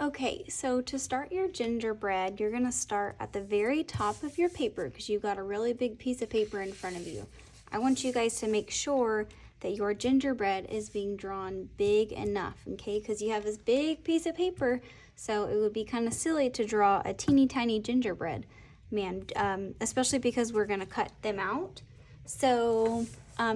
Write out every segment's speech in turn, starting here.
Okay, so to start your gingerbread, you're gonna start at the very top of your paper because you've got a really big piece of paper in front of you. I want you guys to make sure that your gingerbread is being drawn big enough, okay? Because you have this big piece of paper, so it would be kind of silly to draw a teeny tiny gingerbread man, especially because we're gonna cut them out. So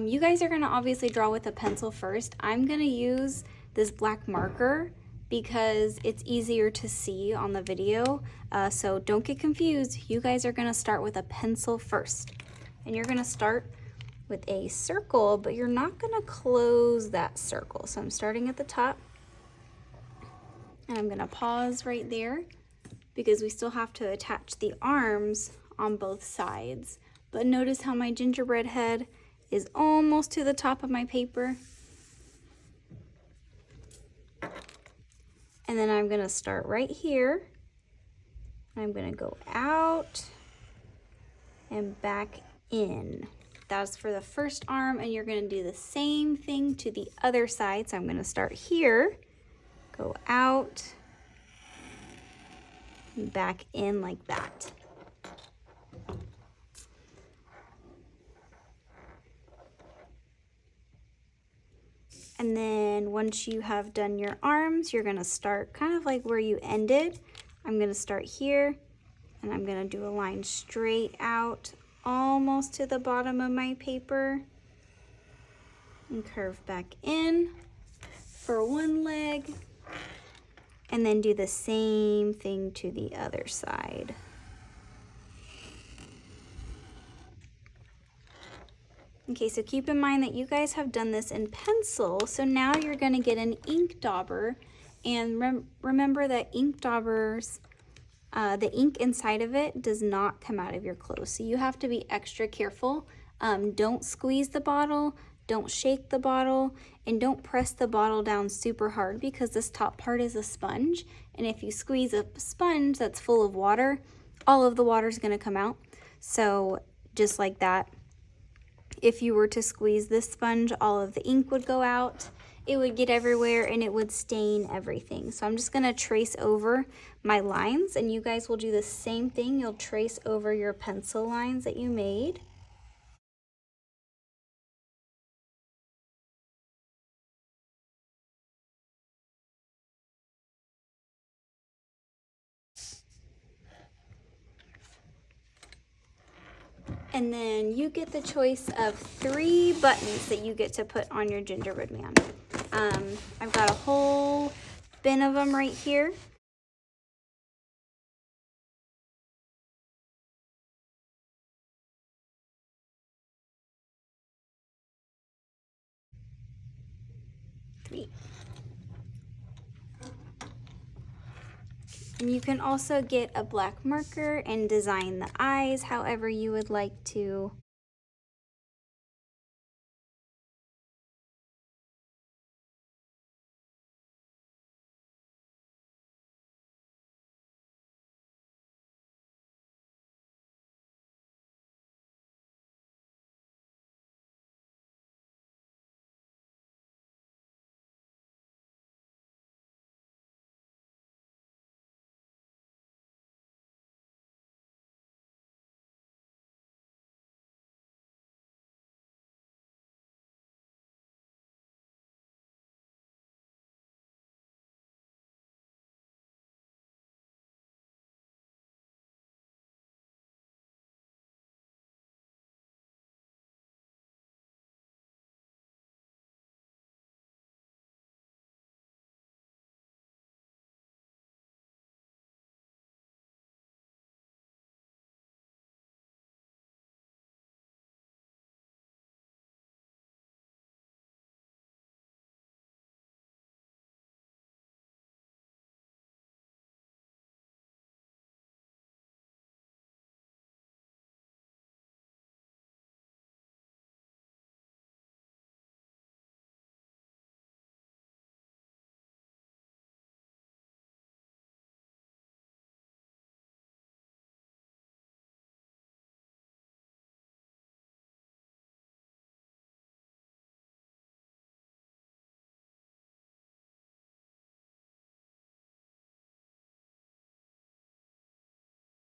you guys are gonna obviously draw with a pencil first. I'm gonna use this black marker because it's easier to see on the video. So don't get confused. You guys are gonna start with a pencil first. And you're gonna start with a circle, but you're not gonna close that circle. So I'm starting at the top and I'm gonna pause right there because we still have to attach the arms on both sides. But notice how my gingerbread head is almost to the top of my paper. And then I'm gonna start right here. I'm gonna go out and back in. That's for the first arm, and you're gonna do the same thing to the other side. So I'm gonna start here, go out, and back in like that. And then once you have done your arms, you're gonna start kind of like where you ended. I'm gonna start here and I'm gonna do a line straight out almost to the bottom of my paper and curve back in for one leg and then do the same thing to the other side. Okay, so keep in mind that you guys have done this in pencil, so now you're gonna get an ink dauber, and remember that ink daubers, the ink inside of it does not come out of your clothes, so you have to be extra careful. Don't squeeze the bottle, don't shake the bottle, and don't press the bottle down super hard because this top part is a sponge, and if you squeeze a sponge that's full of water, all of the water is gonna come out. So just like that, if you were to squeeze this sponge, all of the ink would go out, it would get everywhere, and it would stain everything. So I'm just gonna trace over my lines, and you guys will do the same thing. You'll trace over your pencil lines that you made. And then you get the choice of 3 buttons that you get to put on your gingerbread man. I've got a whole bin of them right here. And you can also get a black marker and design the eyes however you would like to.